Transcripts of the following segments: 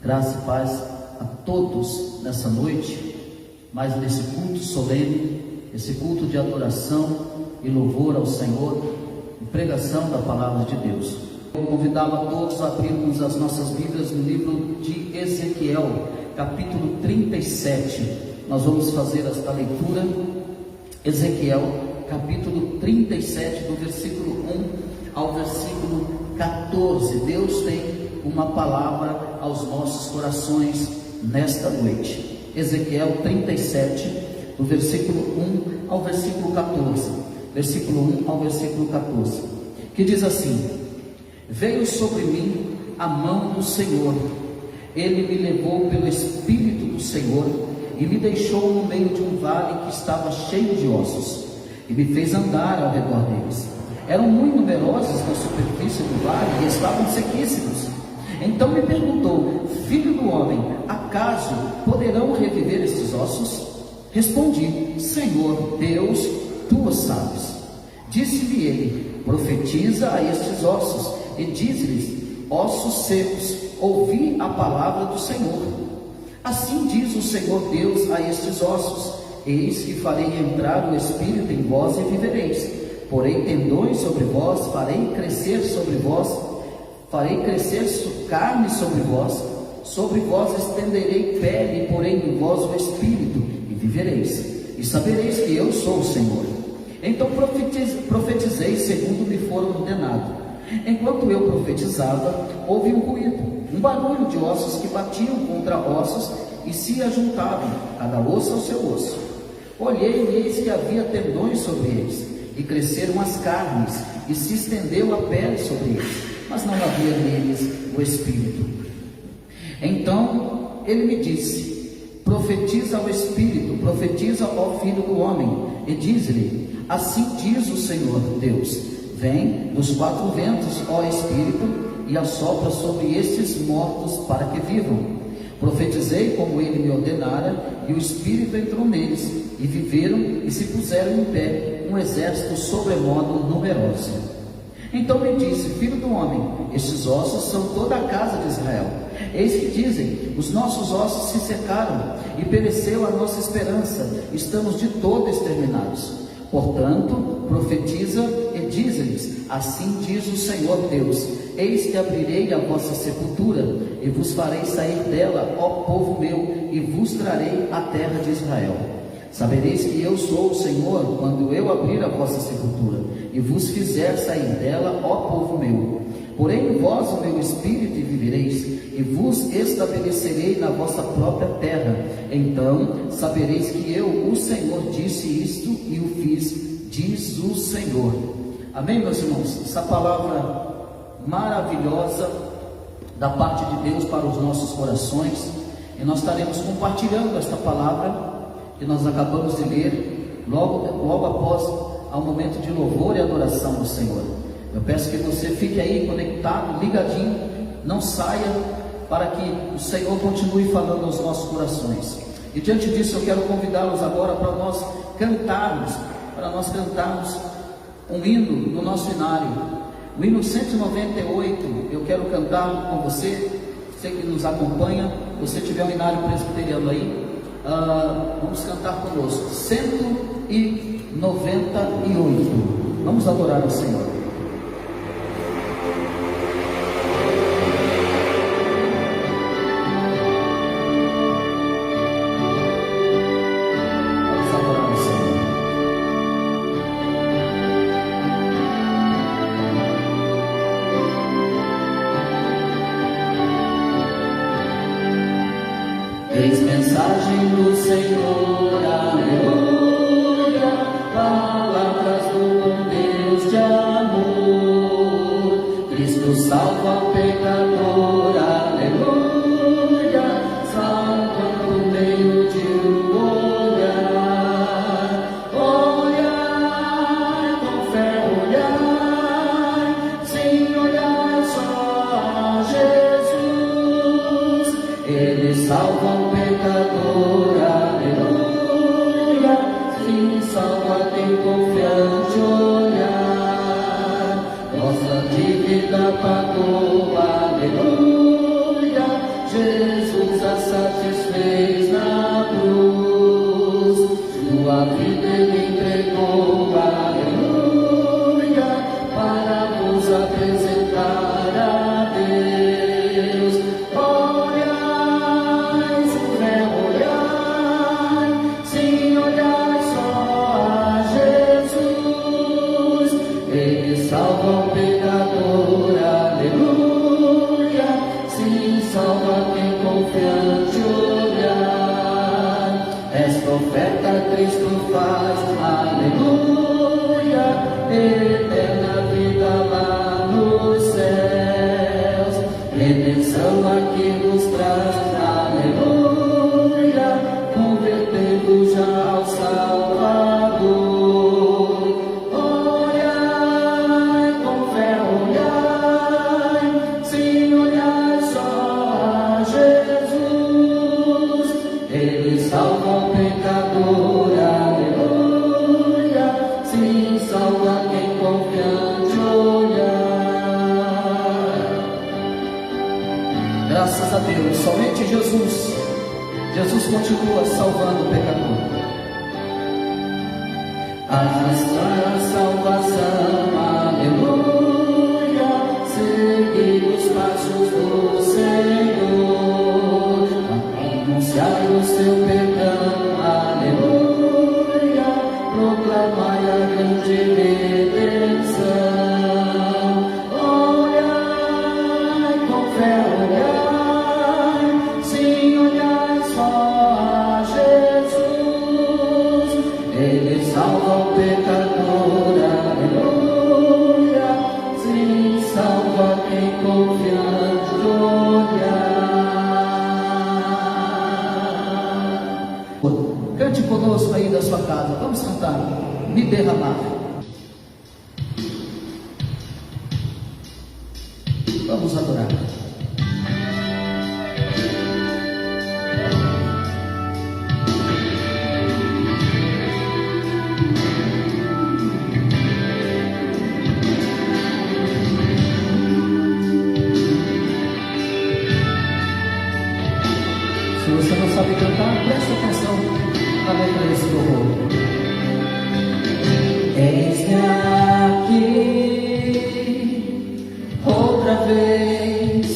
Graça e paz a todos nessa noite, mais nesse culto solene, esse culto de adoração e louvor ao Senhor e pregação da palavra de Deus. Eu convidava a todos a abrirmos as nossas Bíblias no livro de Ezequiel, capítulo 37. Nós vamos fazer esta leitura. Ezequiel, capítulo 37, do versículo 1 ao versículo 14. Deus tem uma palavra aos nossos corações nesta noite. Ezequiel 37, do versículo 1 ao versículo 14. Versículo 1 ao versículo 14, que diz assim: Veio sobre mim a mão do Senhor, Ele me levou pelo Espírito do Senhor e me deixou no meio de um vale que estava cheio de ossos, e me fez andar ao redor deles. Eram muito numerosos na superfície do vale e estavam sequíssimos. Então me perguntou: Filho do homem, acaso poderão reviver estes ossos? Respondi: Senhor Deus, tu o sabes. Disse-me ele: Profetiza a estes ossos e diz-lhes: Ossos secos, ouvi a palavra do Senhor. Assim diz o Senhor Deus a estes ossos: Eis que farei entrar o Espírito em vós e vivereis. Porém tendões sobre vós, farei crescer carne sobre vós estenderei pele, porém em vós o Espírito, e vivereis, e sabereis que eu sou o Senhor. Então profetizei segundo me for ordenado. Enquanto eu profetizava, houve um ruído, um barulho de ossos que batiam contra ossos e se ajuntavam, cada osso ao seu osso. Olhei e eis que havia tendões sobre eles, e cresceram as carnes, e se estendeu a pele sobre eles, mas não havia neles o Espírito. Então ele me disse: Profetiza ao Espírito, profetiza ao Filho do Homem, e diz-lhe: Assim diz o Senhor Deus: Vem dos quatro ventos, ó Espírito, e assopra sobre estes mortos para que vivam. Profetizei como ele me ordenara, e o Espírito entrou neles, e viveram e se puseram em pé, um exército sobremodo numeroso. Então me disse: Filho do homem, estes ossos são toda a casa de Israel. Eis que dizem: Os nossos ossos se secaram, e pereceu a nossa esperança, estamos de todo exterminados. Portanto, profetiza e diz-lhes: Assim diz o Senhor Deus: Eis que abrirei a vossa sepultura, e vos farei sair dela, ó povo meu, e vos trarei a terra de Israel. Sabereis que eu sou o Senhor, quando eu abrir a vossa sepultura, e vos fizer sair dela, ó povo meu. Porém em vós o meu Espírito, e vivereis, e vos estabelecerei na vossa própria terra. Então sabereis que eu, o Senhor, disse isto e o fiz, diz o Senhor. Amém, meus irmãos? Essa palavra maravilhosa da parte de Deus para os nossos corações, e nós estaremos compartilhando esta palavra que nós acabamos de ler, logo após ao momento de louvor e adoração do Senhor. Eu peço que você fique aí conectado, ligadinho, não saia, para que o Senhor continue falando aos nossos corações. E diante disso eu quero convidá-los agora para nós cantarmos um hino no nosso inário, o hino 198. Eu quero cantar com você que nos acompanha. Se você tiver um inário presbiteriano aí, vamos cantar conosco, 198. Vamos adorar ao Senhor. Eis mensagem do Senhor, aleluia, palavras do bom Deus de amor. Cristo salva o pecador, aleluia, salva no meio de um olhar. Olhai, com fé olhai, sim, olhai só a Jesus. Ele salva o pecador, aleluia. eterna vida lá nos céus, redenção aqui nos traz, aleluia, convertendo já ao Salvador. Olhai com fé, olhai, sim, olhai só a Jesus, Ele salva o pecador, aleluia, sim, salva quem confiante olhar. Graças a Deus, somente Jesus continua salvando o pecador. Arrastar a salvação, aleluia, seguir os passos do Senhor, anunciar o seu perdão, aleluia, proclamar a grande redenção. Olhai com fé, olhai, sim, olhai só a Jesus, Ele salva o pecador, aleluia, sim, salva quem confiante olhar. Cante conosco aí da sua casa, vamos cantar, Me Derramar. Vamos adorar. Se você não sabe cantar, preste atenção na letra desse louvor. Eis-me aqui outra vez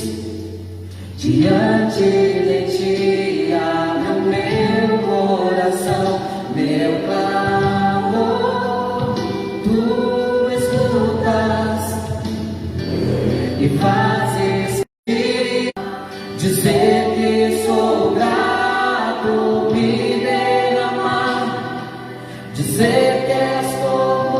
diante de ti, abre o meu coração, meu clamor, tu escutas e fazes dizer que sou grato, me derramar, dizer que és formoso.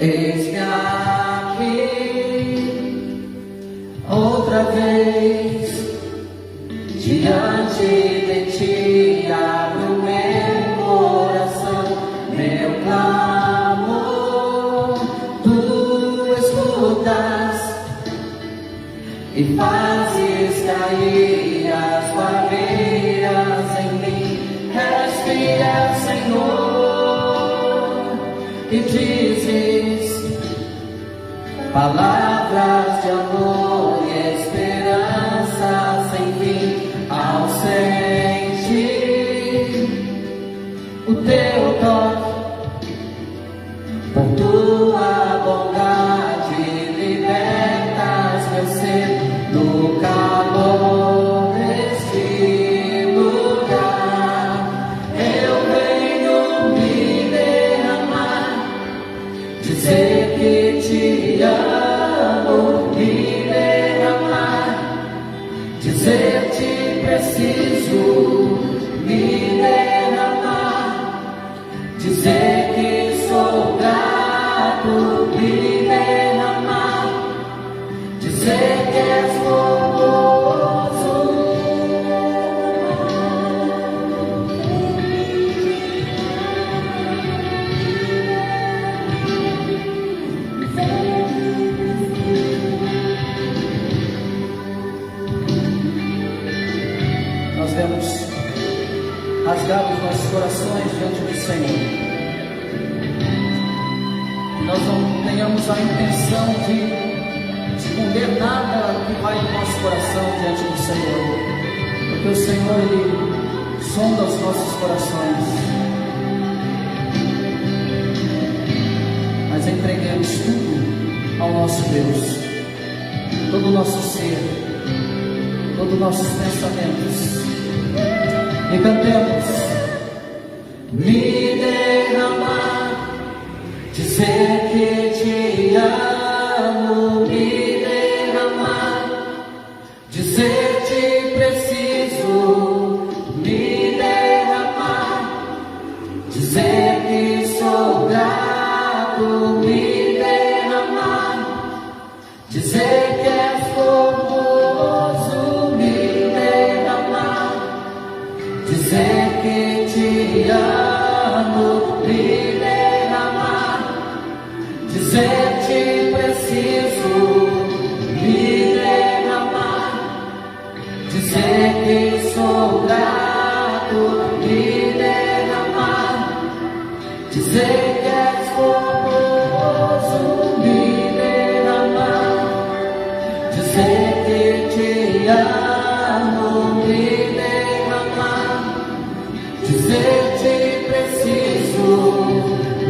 Eis-me aqui outra vez diante de ti, abre o meu coração, meu clamor, tu escutas e fazes cair as barreiras em mim. És fiel, Senhor, e dizes palavras de amor e esperança sem fim. Ao sentir o teu toque, por tua bondade libertas meu ser no calor deste lugar. Eu venho me derramar, dizer que te amo, me derramar, dizer-te preciso, me derramar, dizer que sou grato, me derramar, dizer que és formoso. Nós vemos rasgados nossos corações diante do Senhor. Que nós não tenhamos a intenção de esconder nada que vai no nosso coração diante do Senhor. Porque o Senhor, Ele sonda os nossos corações. Mas entreguemos tudo ao nosso Deus. Todo o nosso ser, todos os nossos pensamentos. E cantemos: me derramar, dizer que te amo, me derramar. dizer que és formoso, me derramar, dizer que te amo, me derramar, dizer te preciso, me derramar, dizer que sou grato, me derramar, dizer que és formoso, me derramar, dizer que te amo, me derramar, dizer te preciso,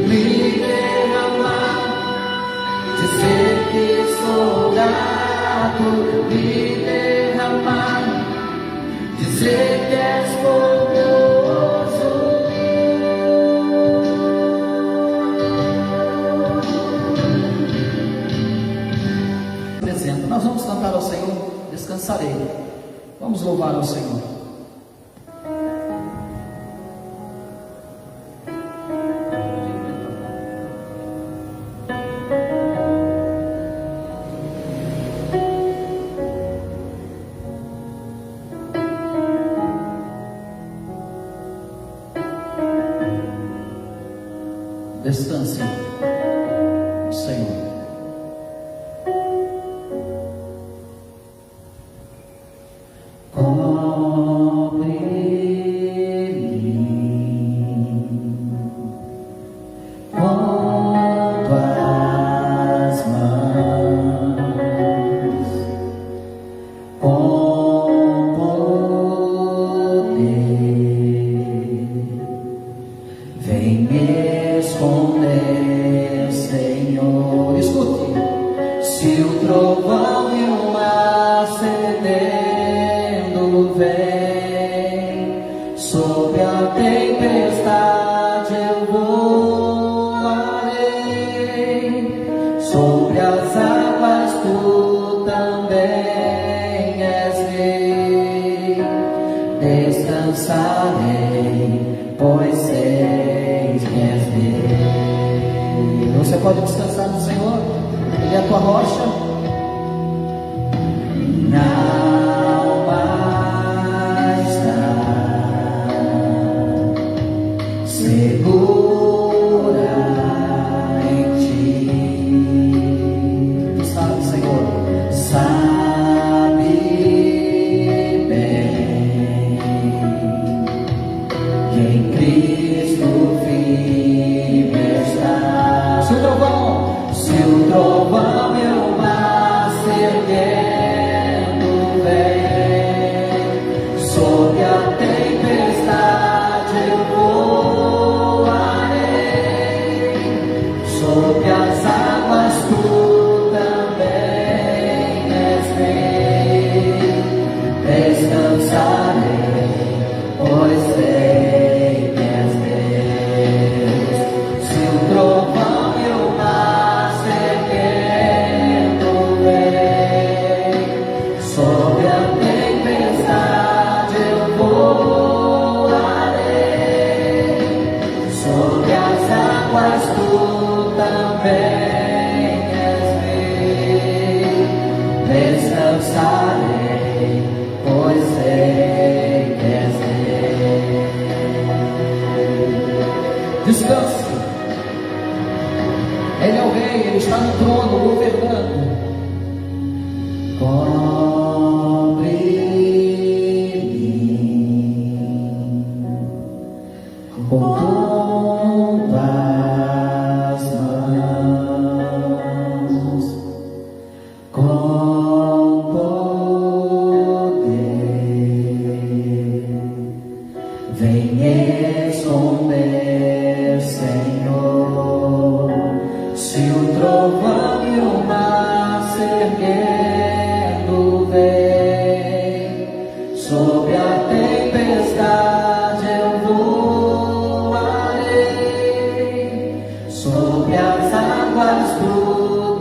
me derramar, dizer que sou grato, me derramar, dizer que és formoso. Presente. Nós vamos cantar ao Senhor, descansarei. Vamos louvar ao Senhor. Descanse, Senhor. Vem me esconder, Senhor. Escute. Se o trovão e o mar cedendo vem, sobre a tempestade eu voarei, sobre as águas tu também és rei. Descansarei, pois sei que és Deus. Você pode descansar no Senhor, Ele é a tua rocha. Minha alma está segura em ti. Tu sabe, Senhor, sabe bem que em Cristo firme está. Se o trovão e o mar se erguendo vem, sobre a tempestade eu voarei, sobre as águas tu também és rei. Descansarei, pois sei que és Deus. Se o trovão sobre a tempestade eu voarei, sobre as águas tu também és rei. Descansarei, pois sei que és Deus. Descanse. Ele é o rei, ele está no trono, governando. Com tuas mãos, com poder, vem me esconder, Senhor. Se o trovão e o mar se erguendo vem, sobre a tempestade eu voarei, sobre as águas tu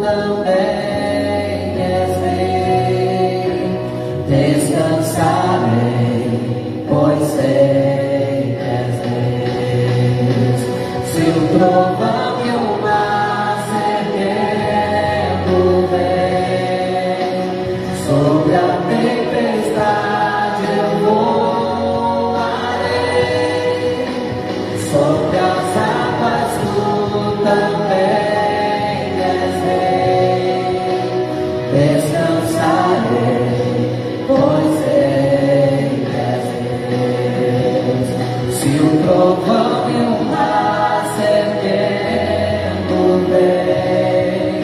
também és rei. Descansarei, pois sei que és Deus. Se o trovão e o mar se erguendo vem, descansarei, pois Ele é Deus. Se o trovão e o mar serpendo vem,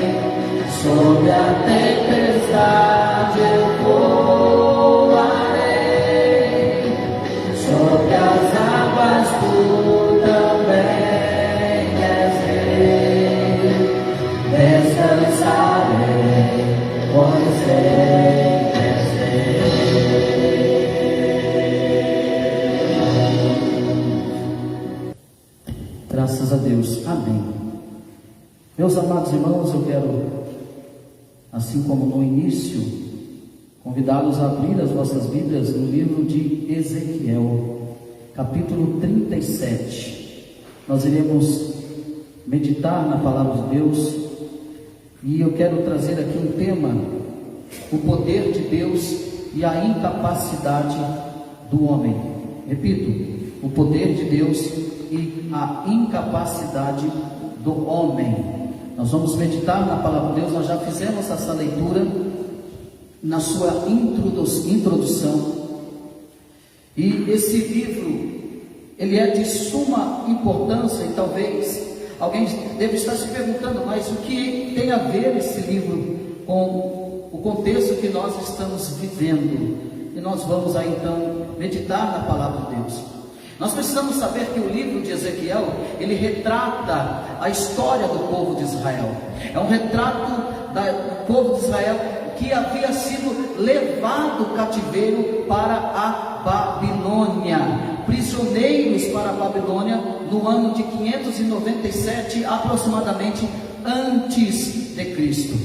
sobre a tempestade eu voarei, sobre as águas tu também és rei. Descansarei, pois Ele és Deus. Graças a Deus, amém. Meus amados irmãos, eu quero, assim como no início, convidá-los a abrir as vossas Bíblias no livro de Ezequiel, capítulo 37. Nós iremos meditar na palavra de Deus, e eu quero trazer aqui um tema: o poder de Deus e a incapacidade do homem. Repito, o poder de Deus e a incapacidade do homem. Nós vamos meditar na palavra de Deus. Nós já fizemos essa leitura na sua introdução, e esse livro, ele é de suma importância, e talvez alguém deve estar se perguntando, mas o que tem a ver esse livro com o contexto que nós estamos vivendo? E nós vamos aí então meditar na palavra de Deus. Nós precisamos saber que o livro de Ezequiel, ele retrata a história do povo de Israel. É um retrato do povo de Israel que havia sido levado cativeiro para a Babilônia, prisioneiros para a Babilônia no ano de 597 aproximadamente antes de Cristo.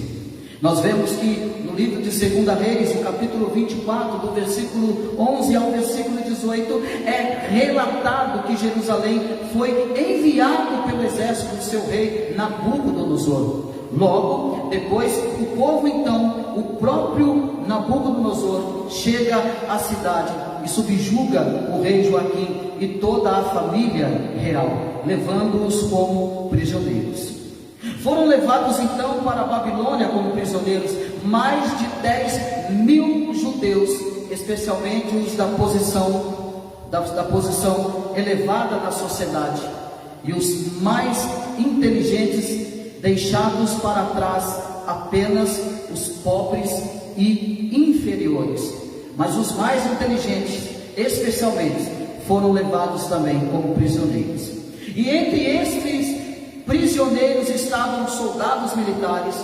Nós vemos que no livro de 2 Reis, no capítulo 24, do versículo 11 ao versículo 18, é relatado que Jerusalém foi enviado pelo exército do seu rei Nabucodonosor. Logo depois, o povo então, o próprio Nabucodonosor, chega à cidade e subjuga o rei Joaquim e toda a família real, levando-os como prisioneiros. Foram levados então para a Babilônia como prisioneiros mais de 10.000 judeus, especialmente os da posição elevada na sociedade, e os mais inteligentes, deixados para trás apenas os pobres e inferiores. Mas os mais inteligentes, especialmente, foram levados também como prisioneiros. E entre estes prisioneiros estavam soldados militares,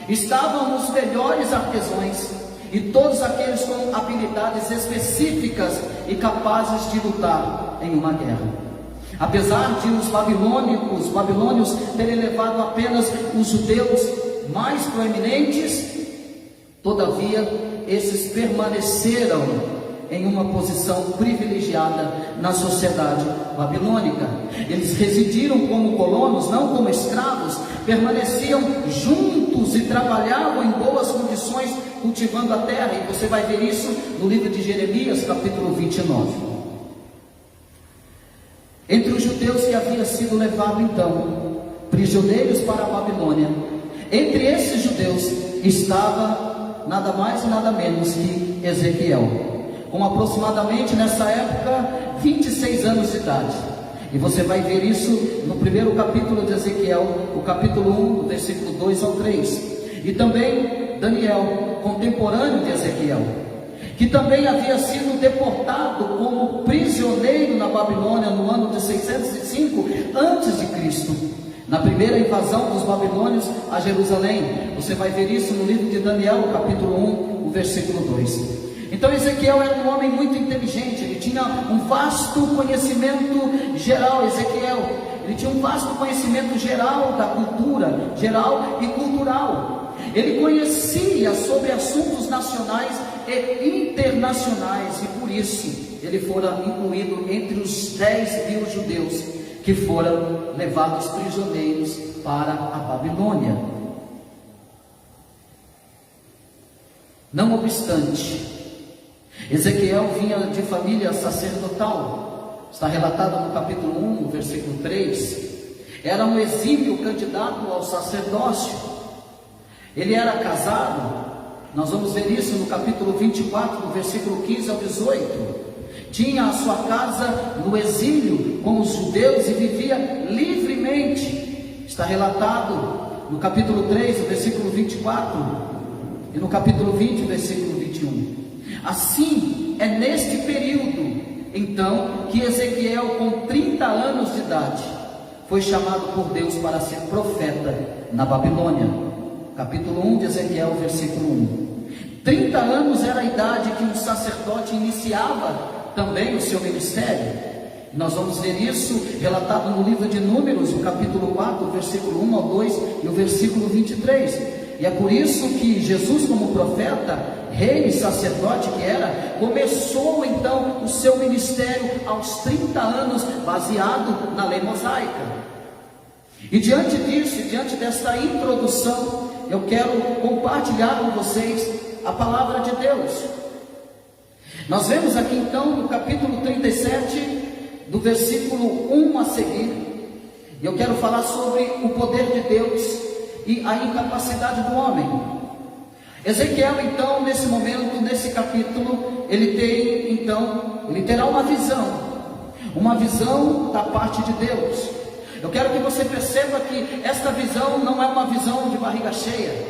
estavam os melhores artesãos e todos aqueles com habilidades específicas e capazes de lutar em uma guerra. Apesar de os babilônios terem levado apenas os judeus mais proeminentes, todavia esses permaneceram em uma posição privilegiada na sociedade babilônica. Eles residiram como colonos, não como escravos, permaneciam juntos e trabalhavam em boas condições, cultivando a terra, e você vai ver isso no livro de Jeremias, capítulo 29. Entre os judeus que haviam sido levados então, prisioneiros para a Babilônia, entre esses judeus estava nada mais e nada menos que Ezequiel, com aproximadamente nessa época 26 anos de idade. E você vai ver isso no primeiro capítulo de Ezequiel, o capítulo 1, do versículo 2 ao 3. E também Daniel, contemporâneo de Ezequiel, que também havia sido deportado como prisioneiro na Babilônia no ano de 605 antes de Cristo, na primeira invasão dos babilônios a Jerusalém. Você vai ver isso no livro de Daniel, capítulo 1, o versículo 2. Então Ezequiel era um homem muito inteligente, ele tinha um vasto conhecimento geral. Ele tinha um vasto conhecimento geral da cultura, geral e cultural. Ele conhecia sobre assuntos nacionais e internacionais, e por isso ele fora incluído entre os 10.000 judeus que foram levados prisioneiros para a Babilônia. Não obstante, Ezequiel vinha de família sacerdotal, está relatado no capítulo 1, versículo 3. Era um exímio candidato ao sacerdócio. Ele era casado Nós vamos ver isso no capítulo 24, do versículo 15 ao 18. Tinha a sua casa no exílio com os judeus e vivia livremente. Está relatado no capítulo 3, o versículo 24, e no capítulo 20, o versículo 21. Assim, é neste período, então, que Ezequiel, com 30 anos de idade, foi chamado por Deus para ser profeta na Babilônia. Capítulo 1 de Ezequiel, versículo 1. 30 anos era a idade que um sacerdote iniciava também o seu ministério. Nós vamos ver isso relatado no livro de Números, o capítulo 4, o versículo 1 ao 2 e o versículo 23. E é por isso que Jesus, como profeta, rei e sacerdote que era, começou então o seu ministério aos 30 anos, baseado na lei mosaica. E diante disso, diante desta introdução, eu quero compartilhar com vocês a palavra de Deus. Nós vemos aqui então no capítulo 37, do versículo 1 a seguir, e eu quero falar sobre o poder de Deus e a incapacidade do homem. Ezequiel então, nesse momento, nesse capítulo, ele terá uma visão da parte de Deus. Eu quero que você perceba que esta visão não é uma visão de barriga cheia,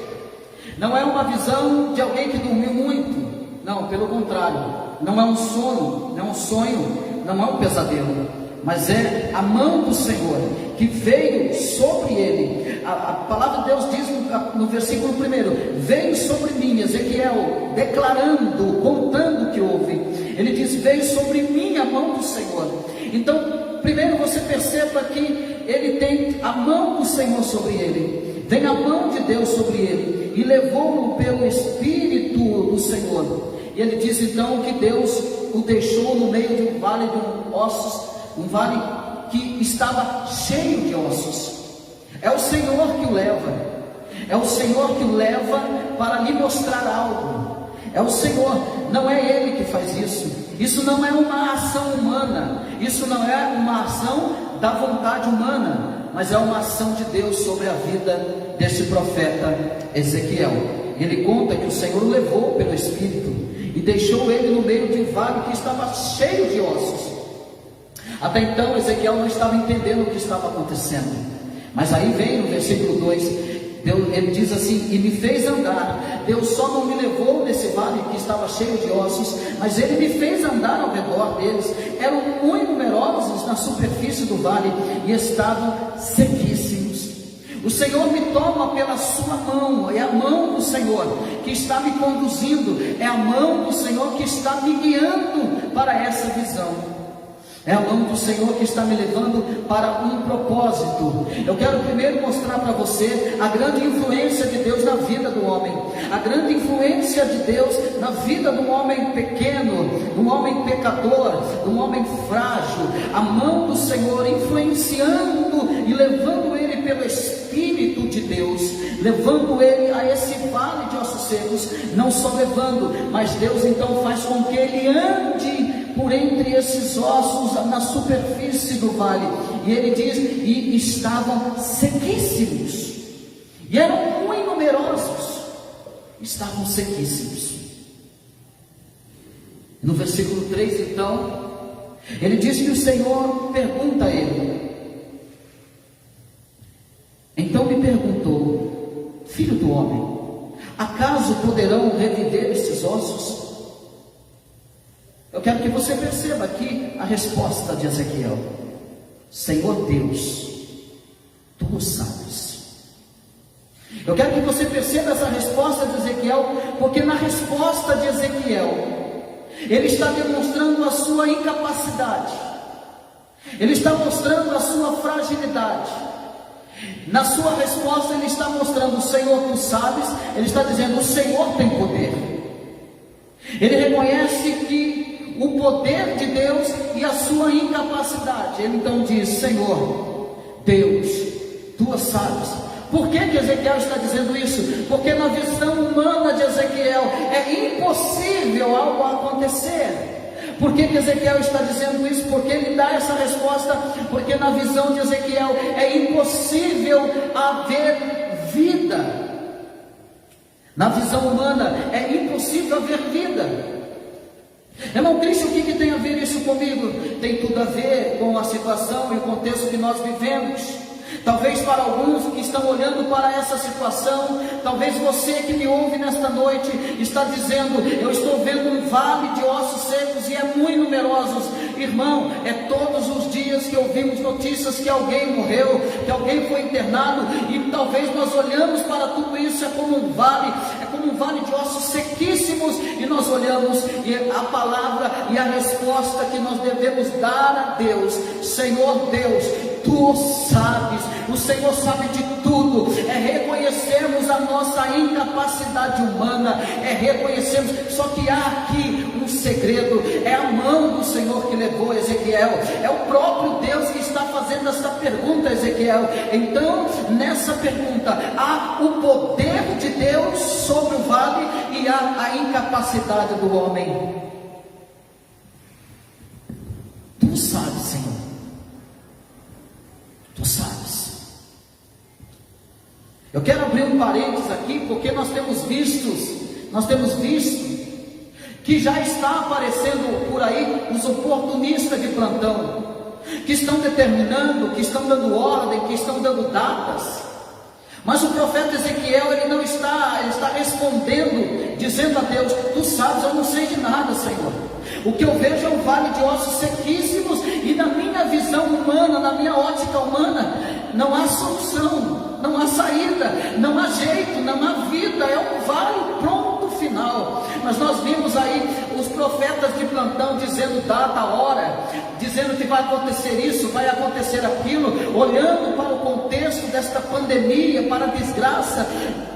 não é uma visão de alguém que dormiu muito, não, pelo contrário, não é um sono, não é um sonho, não é um pesadelo, mas é a mão do Senhor que veio sobre ele. A palavra de Deus diz no versículo 1: veio sobre mim, Ezequiel declarando, contando o que houve. Ele diz: veio sobre mim a mão do Senhor. Então, primeiro você perceba que ele tem a mão do Senhor sobre ele, vem a mão de Deus sobre ele, e levou-o pelo Espírito do Senhor. E ele diz então que Deus o deixou no meio de um vale de ossos, um vale que estava cheio de ossos. É o Senhor que o leva, é o Senhor que o leva para lhe mostrar algo. É o Senhor, não é Ele que faz isso. Isso não é uma ação humana, isso não é uma ação da vontade humana, mas é uma ação de Deus sobre a vida desse profeta Ezequiel. Ele conta que o Senhor o levou pelo Espírito e deixou ele no meio de um vale que estava cheio de ossos. Até então Ezequiel não estava entendendo o que estava acontecendo, mas aí vem no versículo 2, ele diz assim: e me fez andar. Deus só não me levou nesse vale que estava cheio de ossos, mas ele me fez andar ao redor deles. Eram muito numerosos na superfície do vale e estavam sequíssimos. O Senhor me toma pela sua mão, é a mão do Senhor que está me conduzindo, é a mão do Senhor que está me guiando para essa visão. É a mão do Senhor que está me levando para um propósito. Eu quero primeiro mostrar para você a grande influência de Deus na vida do homem, a grande influência de Deus na vida do homem pequeno, do homem pecador, do homem frágil. A mão do Senhor influenciando e levando ele pelo Espírito de Deus, levando ele a esse vale de ossos secos. Não só levando, mas Deus então faz com que ele ande por entre esses ossos na superfície do vale. E ele diz: e estavam sequíssimos, e eram muito numerosos, estavam sequíssimos. No versículo 3 então, ele diz que o Senhor pergunta a ele. Então me perguntou: filho do homem, acaso poderão reviver estes ossos? Eu quero que você perceba aqui a resposta de Ezequiel: Senhor Deus, tu o sabes. Eu quero que você perceba essa resposta de Ezequiel, porque na resposta de Ezequiel, ele está demonstrando a sua incapacidade, ele está mostrando a sua fragilidade. Na sua resposta ele está mostrando: Senhor, tu sabes. Ele está dizendo: o Senhor tem poder. Ele reconhece que o poder de Deus e a sua incapacidade. Ele então diz: Senhor, Deus, tu sabes. Por que Ezequiel está dizendo isso? Porque na visão humana de Ezequiel é impossível algo acontecer. Por que Ezequiel está dizendo isso? Porque ele dá essa resposta, porque na visão de Ezequiel é impossível haver vida. Na visão humana é impossível haver vida. Irmão Cristo, o que tem a ver isso comigo? Tem tudo a ver com a situação e o contexto que nós vivemos. Talvez para alguns que estão olhando para essa situação, talvez você que me ouve nesta noite está dizendo: eu estou vendo um vale de ossos secos e é muito numerosos. Irmão, é todos os dias que ouvimos notícias que alguém morreu, que alguém foi internado, e talvez nós olhamos para tudo isso, é como um vale de ossos sequíssimos, e nós olhamos e a palavra e a resposta que nós devemos dar a Deus: Senhor Deus, Tu sabes, o Senhor sabe de tudo. É reconhecermos a nossa incapacidade humana, é reconhecermos, só que há aqui um segredo, é a mão do Senhor que levou Ezequiel, é o próprio Deus que está fazendo essa pergunta a Ezequiel. Então, nessa pergunta, há o poder de Deus sobre o vale e há a incapacidade do homem. Tu sabes, Senhor, Tu sabes. Eu quero abrir um parênteses aqui, porque nós temos visto que já está aparecendo por aí os oportunistas de plantão, que estão determinando, que estão dando ordem, que estão dando datas. Mas o profeta Ezequiel, ele está respondendo, dizendo a Deus: Tu sabes, eu não sei de nada, Senhor. O que eu vejo é um vale de ossos sequíssimos, e na minha visão humana, na minha ótica humana, não há solução, não há saída, não há jeito, não há vida, é um vale pronto final. Mas nós vimos aí os profetas de plantão dizendo data, hora, dizendo que vai acontecer isso, vai acontecer aquilo, olhando para o contexto desta pandemia, para a desgraça,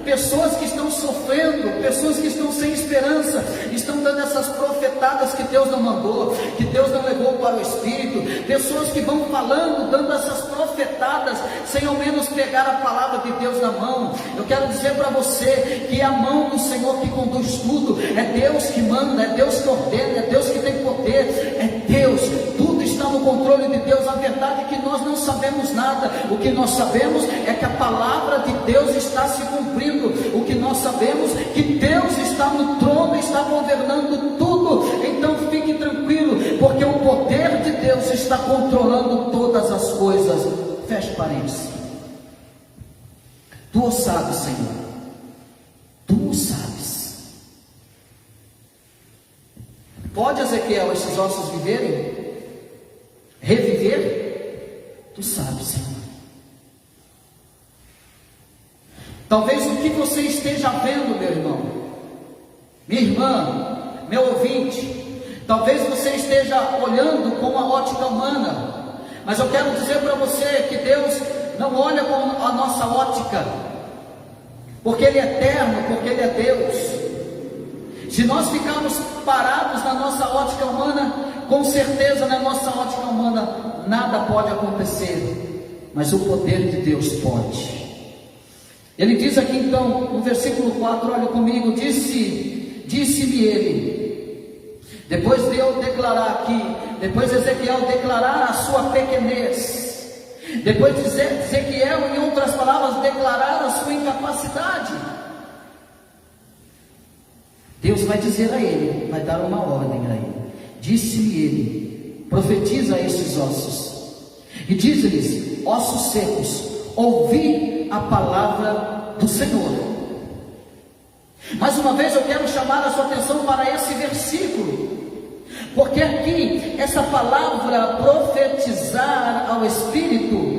pessoas que estão sofrendo, pessoas que estão sem esperança, estão dando essas profetadas que Deus não mandou, que Deus não levou para o Espírito, pessoas que vão falando, dando essas profetadas, sem ao menos pegar a palavra de Deus na mão. Eu quero dizer para você que é a mão do Senhor que conduz tudo, é Deus que manda, é Deus que ordena, é Deus que tem poder, é Deus, tudo está no controle de Deus. A verdade é que nós não sabemos nada, o que nós sabemos é que a palavra de Deus está se cumprindo. O que nós sabemos é que Deus está no trono, está governando tudo. Então fique tranquilo, porque o poder de Deus está controlando todas as coisas. Feche parênteses. Tu o sabes, Senhor, Tu o sabes. Pode, Ezequiel, esses ossos viverem? Reviver? Tu sabes, Senhor. Talvez o que você esteja vendo, meu irmão, minha irmã, meu ouvinte, talvez você esteja olhando com a ótica humana, mas eu quero dizer para você que Deus não olha com a nossa ótica, porque Ele é eterno, porque Ele é Deus. Se nós ficarmos parados na nossa ótica humana, com certeza na nossa ótica humana nada pode acontecer, mas o poder de Deus pode. Ele diz aqui então, no versículo 4, olha comigo, disse-me ele, depois de eu declarar aqui, depois de Ezequiel declarar a sua pequenez, depois de Ezequiel, em outras palavras, declarar a sua incapacidade, Deus vai dizer a ele, vai dar uma ordem a ele. Disse-me ele, profetiza a estes ossos, e diz-lhes: ossos secos, ouvi a palavra do Senhor. Mais uma vez eu quero chamar a sua atenção para esse versículo, porque aqui, essa palavra profetizar ao Espírito,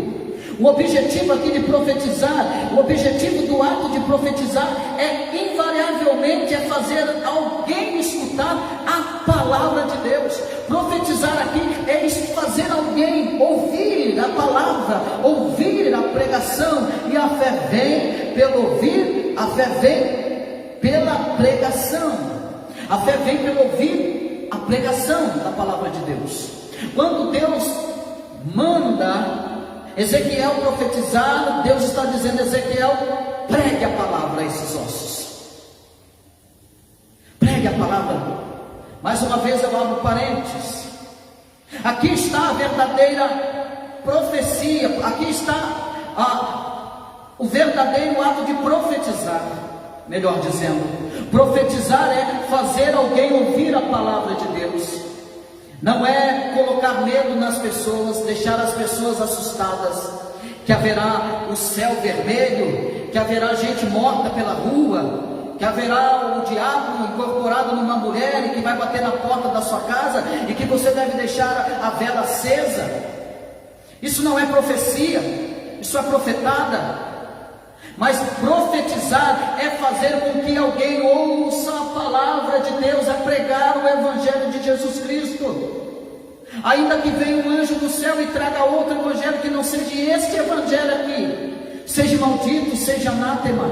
o objetivo aqui de profetizar, o objetivo do ato de profetizar é invariavelmente fazer alguém escutar a palavra de Deus. Profetizar aqui é fazer alguém ouvir a palavra, ouvir a pregação, e a fé vem pelo ouvir, a fé vem pela pregação, a fé vem pelo ouvir a pregação da palavra de Deus. Quando Deus manda Ezequiel profetizar, Deus está dizendo: Ezequiel, pregue a palavra a esses ossos, pregue a palavra. Mais uma vez eu abro parênteses, aqui está a verdadeira profecia, aqui está o verdadeiro ato de profetizar. Melhor dizendo, profetizar é fazer alguém ouvir a palavra de Deus. Não é colocar medo nas pessoas, deixar as pessoas assustadas, que haverá o céu vermelho, que haverá gente morta pela rua, que haverá o diabo incorporado numa mulher e que vai bater na porta da sua casa e que você deve deixar a vela acesa. Isso não é profecia, isso é profetada. Mas profetizar é fazer com que alguém ouça a palavra de Deus, é pregar o evangelho de Jesus Cristo. Ainda que venha um anjo do céu e traga outro evangelho que não seja este evangelho aqui, seja maldito, seja anátema.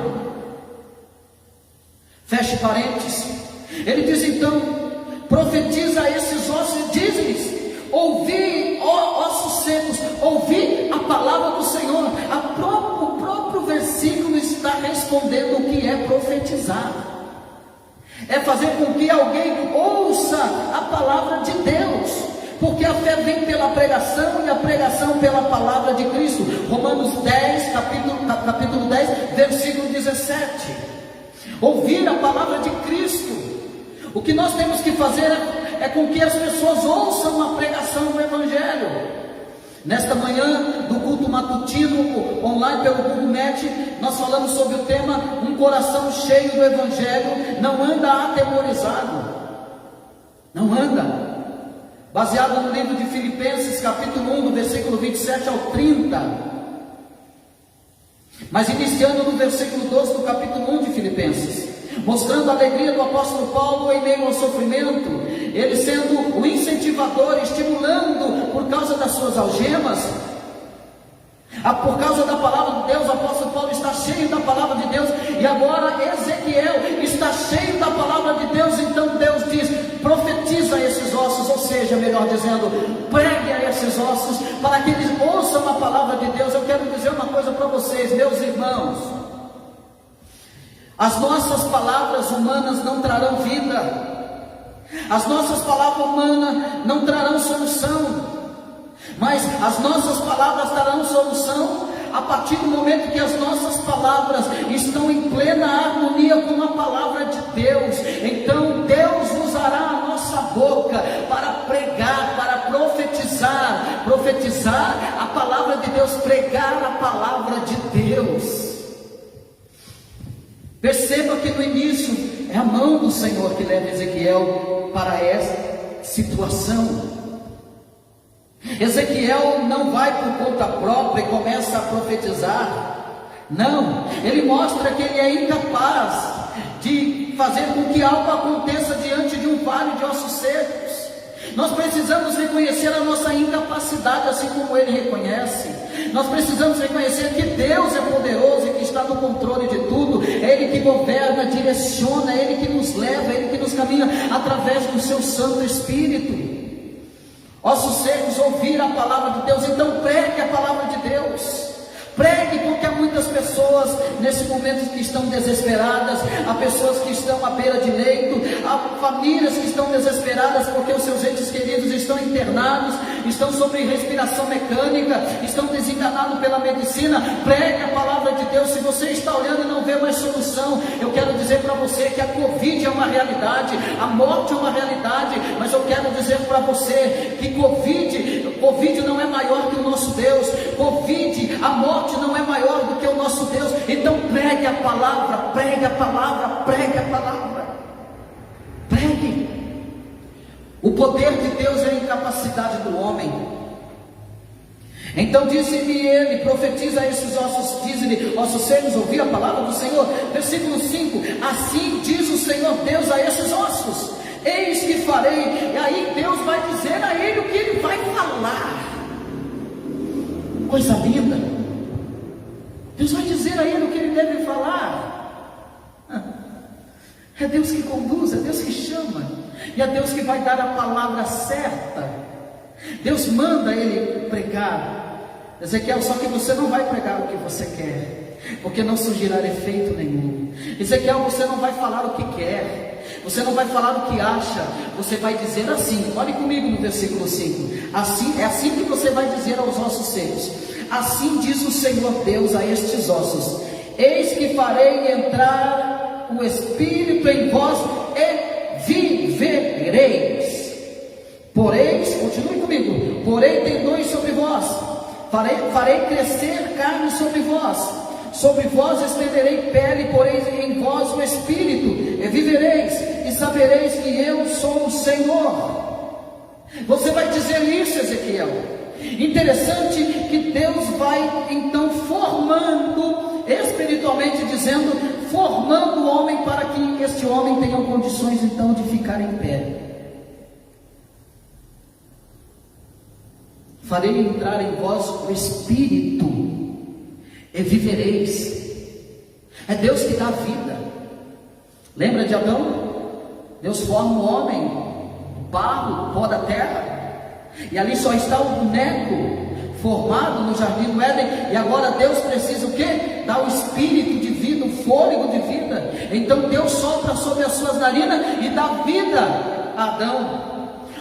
Feche parênteses. Ele diz então: profetiza a esses ossos e diz-lhes: ouvi, ó ossos secos, ouvi a palavra do Senhor. O próprio versículo está respondendo o que é profetizar. É fazer com que alguém ouça a palavra de Deus, porque a fé vem pela pregação e a pregação pela palavra de Cristo. Romanos 10, capítulo 10, versículo 17. Ouvir a palavra de Cristo. O que nós temos que fazer é com que as pessoas ouçam a pregação do Evangelho. Nesta manhã do culto matutino online pelo Google Meet, nós falamos sobre o tema: um coração cheio do Evangelho não anda atemorizado. Não anda. Baseado no livro de Filipenses, capítulo 1, do versículo 27 ao 30. Mas iniciando no versículo 12 do capítulo 1 de Filipenses, mostrando a alegria do apóstolo Paulo em meio ao sofrimento, ele sendo o incentivador, estimulando por causa das suas algemas. Por causa da palavra de Deus, o apóstolo Paulo está cheio da palavra de Deus, e agora Ezequiel está cheio da palavra de Deus. Então Deus diz: profetiza esses ossos, ou seja, melhor dizendo, pregue a esses ossos, para que eles ouçam a palavra de Deus. Eu quero dizer uma coisa para vocês, meus irmãos: as nossas palavras humanas não trarão vida, as nossas palavras humanas não trarão solução, mas as nossas palavras trarão solução a partir do momento que as nossas palavras estão em plena harmonia com a palavra de Deus. Então Deus usará a nossa boca para pregar, para profetizar a palavra de Deus, pregar a palavra de Deus. Perceba que no início é a mão do Senhor que leva Ezequiel para essa situação. Ezequiel não vai por conta própria e começa a profetizar. Não, ele mostra que ele é incapaz de fazer com que algo aconteça diante de um vale de ossos secos. Nós precisamos reconhecer a nossa incapacidade, assim como ele reconhece. Nós precisamos reconhecer que Deus é poderoso e que está no controle de tudo. É Ele que governa, direciona, é Ele que nos leva, é Ele que nos caminha através do seu Santo Espírito. Ossos secos, ouvir a palavra de Deus. Então pregue a palavra de Deus. Pregue, porque há muitas pessoas nesse momento que estão desesperadas, há pessoas que estão à beira de leito, há famílias que estão desesperadas porque os seus entes queridos estão internados, estão sob respiração mecânica, estão desenganados pela medicina. Pregue a palavra de Deus. Se você está olhando e não vê mais solução, eu quero dizer para você que a Covid é uma realidade, a morte é uma realidade, mas eu quero dizer para você que Covid não é maior que o nosso Deus. Covid, a morte não é maior do que o nosso Deus. Então pregue a palavra, pregue a palavra, pregue a palavra, pregue. O poder de Deus é a incapacidade do homem. Então disse-me ele: profetiza a esses ossos, diz-lhe, ossos secos, ouvi a palavra do Senhor. Versículo 5: assim diz o Senhor Deus a esses ossos: eis que farei. E aí Deus vai dizer a ele o que ele vai falar. Coisa linda. Deus vai dizer a ele o que ele deve falar. É Deus que conduz, é Deus que chama, e é Deus que vai dar a palavra certa. Deus manda ele pregar. Ezequiel, só que você não vai pregar o que você quer, porque não surgirá efeito nenhum. Ezequiel, você não vai falar o que quer, você não vai falar o que acha, você vai dizer assim. Olhe comigo no versículo 5. Assim, é assim que você vai dizer aos ossos secos: assim diz o Senhor Deus a estes ossos: eis que farei entrar o Espírito em vós e vivereis. Porém, continue comigo, porém tendões sobre vós, farei crescer carne sobre vós estenderei pele, porém em vós o Espírito, e vivereis, e sabereis que eu sou o Senhor. Você vai dizer isso, Ezequiel. Interessante que Deus vai então formando, espiritualmente dizendo, formando o homem para que este homem tenha condições então de ficar em pé. Farei entrar em vós o Espírito, e vivereis. É Deus que dá vida. Lembra de Adão? Deus forma o homem, barro, pó da terra, e ali só está o boneco formado no jardim do Éden, e agora Deus precisa o quê? Dar o espírito de vida, o fôlego de vida. Então Deus sopra sobre as suas narinas e dá vida a Adão.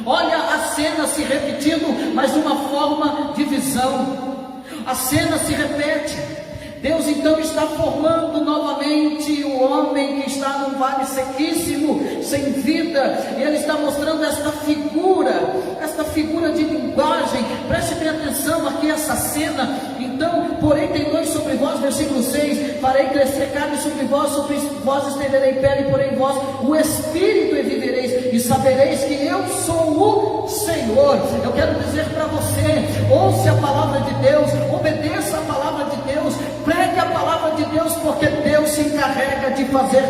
Olha a cena se repetindo, mas de uma forma de visão. A cena se repete. Deus então está formando novamente o homem que está num vale sequíssimo, sem vida, e Ele está mostrando esta figura de linguagem. Preste bem atenção aqui essa cena. Então, porém tendões sobre vós, versículo 6, farei crescer carne sobre vós estenderei pele, porém vós o Espírito, e vivereis, e sabereis que eu sou o Senhor. Eu quero dizer para você, ouça a palavra de Deus, obedeça a palavra de Deus, pregue a palavra de Deus, porque Deus se encarrega de fazer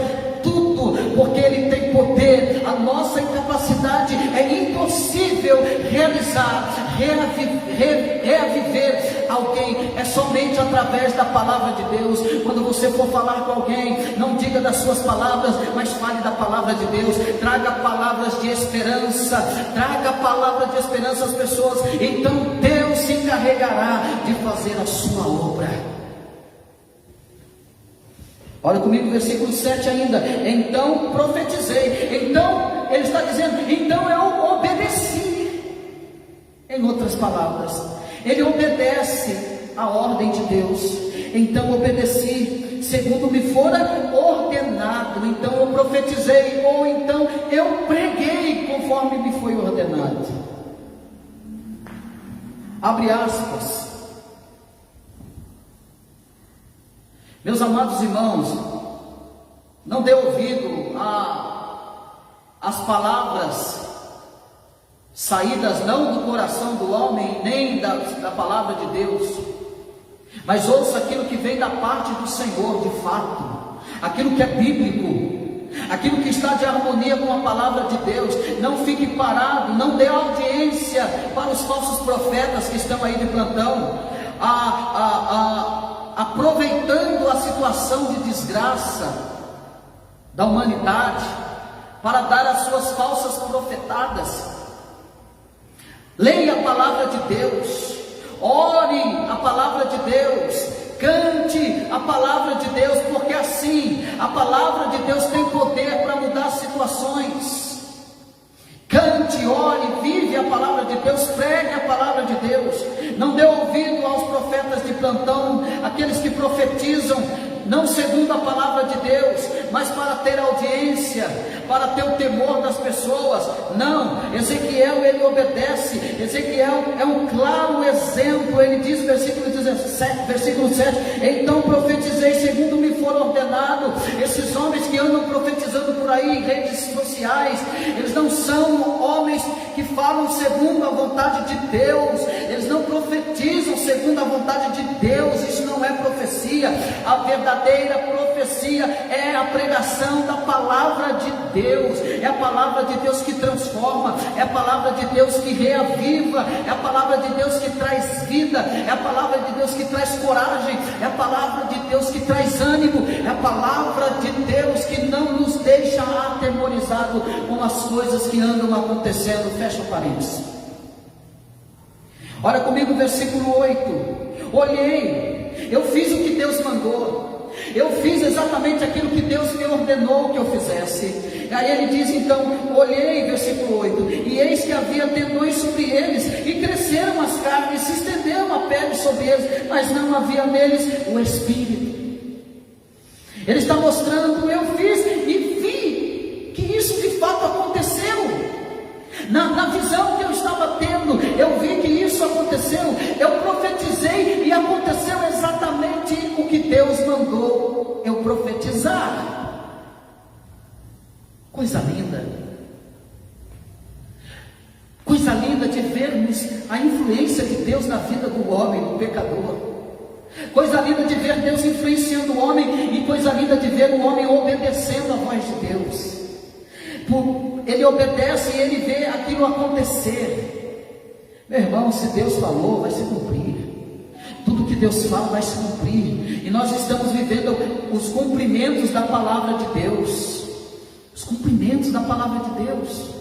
tudo, porque Ele tem poder. A nossa incapacidade é impossível realizar, reaviver alguém, é somente através da palavra de Deus. Quando você for falar com alguém, não diga das suas palavras, mas fale da palavra de Deus. Traga palavras de esperança, traga a palavra de esperança às pessoas, então Deus se encarregará de fazer a sua obra. Olha comigo o versículo 7 ainda. Então profetizei. Então, ele está dizendo, então eu obedeci. Em outras palavras, ele obedece a ordem de Deus. Então obedeci, segundo me fora ordenado. Então eu profetizei, ou então eu preguei, conforme me foi ordenado. Abre aspas. Meus amados irmãos, não dê ouvido às palavras saídas não do coração do homem, nem da palavra de Deus, mas ouça aquilo que vem da parte do Senhor de fato, aquilo que é bíblico, aquilo que está de harmonia com a palavra de Deus. Não fique parado, não dê audiência para os falsos profetas que estão aí de plantão, aproveitando a situação de desgraça da humanidade para dar as suas falsas profetadas. Leia a palavra de Deus, ore a palavra de Deus, cante a palavra de Deus, porque assim a palavra de Deus tem poder para mudar situações. Cante, ore, vive a palavra de Deus, pregue a palavra de Deus. Não dê ouvido aos profetas de plantão, aqueles que profetizam não segundo a palavra de Deus, mas para ter audiência, para ter o temor das pessoas. Não, Ezequiel ele obedece. Ezequiel é um claro exemplo. Ele diz, versículo 7, então profetizei segundo me for ordenado. Esses homens que andam profetizando por aí em redes sociais, eles não são homens que falam segundo a vontade de Deus, eles não profetizam segundo a vontade de Deus. Isso não é profecia. A verdadeira profecia é a pregação da palavra de Deus, é a palavra de Deus que transforma, é a palavra de Deus que reaviva, é a palavra de Deus que traz vida, é a palavra de Deus que traz coragem, é a palavra de Deus que traz ânimo, é a palavra de Deus que não nos deixa atemorizado com as coisas que andam acontecendo. Fecha parênteses. Olha comigo o versículo 8. Olhei, eu fiz o que Deus mandou, eu fiz exatamente aquilo que Deus me ordenou que eu fizesse. Aí ele diz então, olhei, versículo 8, e eis que havia tendões sobre eles, e cresceram as carnes, se estendeu a pele sobre eles, mas não havia neles o Espírito. Ele está mostrando, eu fiz aconteceu? Eu profetizei e aconteceu exatamente o que Deus mandou eu profetizar. Coisa linda. Coisa linda de vermos a influência de Deus na vida do homem, do pecador. Coisa linda de ver Deus influenciando o homem, e coisa linda de ver o homem obedecendo a voz de Deus. Ele obedece e ele vê aquilo acontecer. Meu irmão, se Deus falou, vai se cumprir. Tudo que Deus fala vai se cumprir. E nós estamos vivendo os cumprimentos da palavra de Deus. Os cumprimentos da palavra de Deus.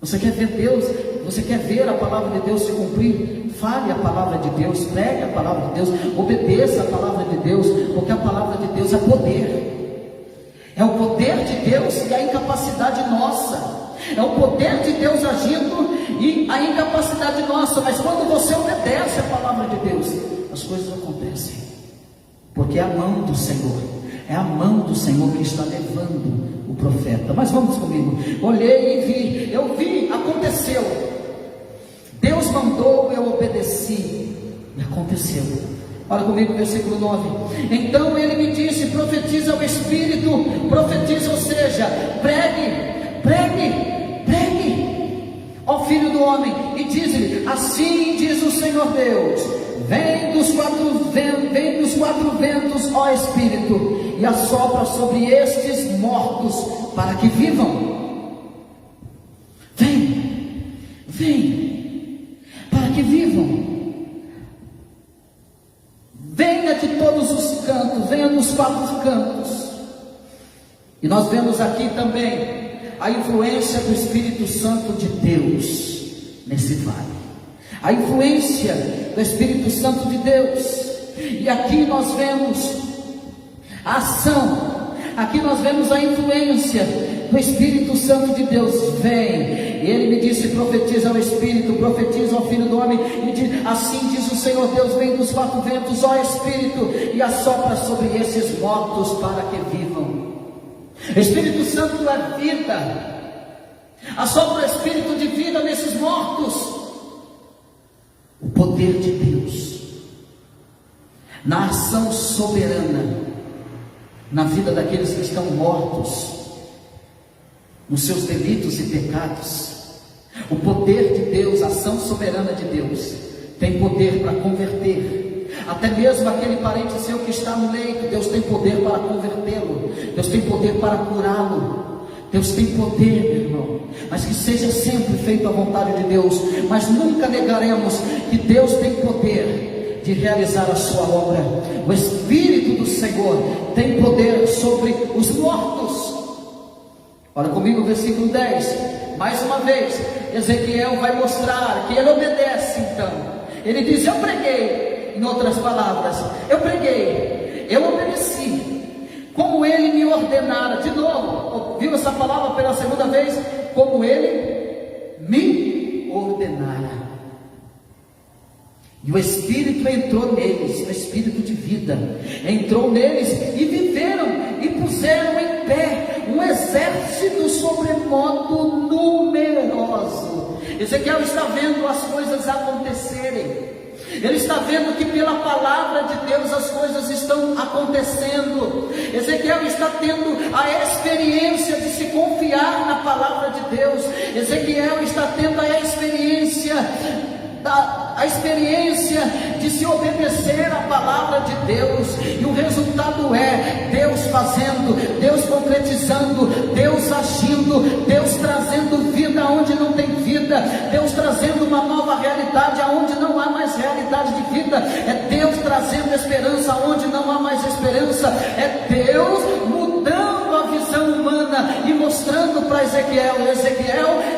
Você quer ver Deus? Você quer ver a palavra de Deus se cumprir? Fale a palavra de Deus, pregue a palavra de Deus, obedeça a palavra de Deus, porque a palavra de Deus é poder. É o poder de Deus e a incapacidade nossa. É o poder de Deus agindo e a incapacidade nossa. Mas quando você obedece a palavra de Deus, as coisas acontecem. Porque é a mão do Senhor. É a mão do Senhor que está levando o profeta. Mas vamos comigo. Olhei e vi. Eu vi, aconteceu. Deus mandou, eu obedeci. E aconteceu. Olha comigo o versículo 9. Então ele me disse: profetiza o Espírito. Profetiza, ou seja, pregue, pregue, pregue, ó filho do homem, e diz-lhe: assim diz o Senhor Deus: vem dos quatro ventos, ó Espírito, e assopra sobre estes mortos, para que vivam. Vem, para que vivam. Venha de todos os cantos, venha dos quatro cantos. E nós vemos aqui também a influência do Espírito Santo de Deus nesse vale. A influência do Espírito Santo de Deus. E aqui nós vemos a ação, aqui nós vemos a influência do Espírito Santo de Deus. Vem. E ele me disse: profetiza ao Espírito, profetiza ao Filho do Homem, e diz: assim diz o Senhor Deus: vem dos quatro ventos, ó Espírito, e assopra sobre esses mortos para que vivam. Espírito Santo é vida. Assopra o Espírito de vida nesses mortos. O poder de Deus na ação soberana na vida daqueles que estão mortos nos seus delitos e pecados. O poder de Deus, a ação soberana de Deus, tem poder para converter até mesmo aquele parente seu que está no leito. Deus tem poder para convertê-lo. Deus tem poder para curá-lo. Deus tem poder, meu irmão, mas que seja sempre feito a vontade de Deus. Mas nunca negaremos que Deus tem poder de realizar a sua obra. O Espírito do Senhor tem poder sobre os mortos. Olha comigo o versículo 10. Mais uma vez, Ezequiel vai mostrar que ele obedece. Então, ele diz: eu preguei. Em outras palavras, eu preguei, eu obedeci, como ele me ordenara. De novo, ouviu essa palavra pela segunda vez? Como ele me ordenara. E o Espírito entrou neles, o Espírito de vida entrou neles, e viveram e puseram em pé um exército sobremodo numeroso. Ezequiel está vendo as coisas acontecerem. Ele está vendo que pela palavra de Deus as coisas estão acontecendo. Ezequiel está tendo a experiência de se confiar na palavra de Deus. Ezequiel está tendo a experiência de se obedecer à palavra de Deus. E o resultado é Deus fazendo, Deus concretizando, Deus agindo, Deus trazendo vida onde não tem vida, Deus trazendo uma nova realidade aonde não há mais realidade de vida. É Deus trazendo esperança onde não há mais esperança. É Deus mudando a visão humana e mostrando para Ezequiel: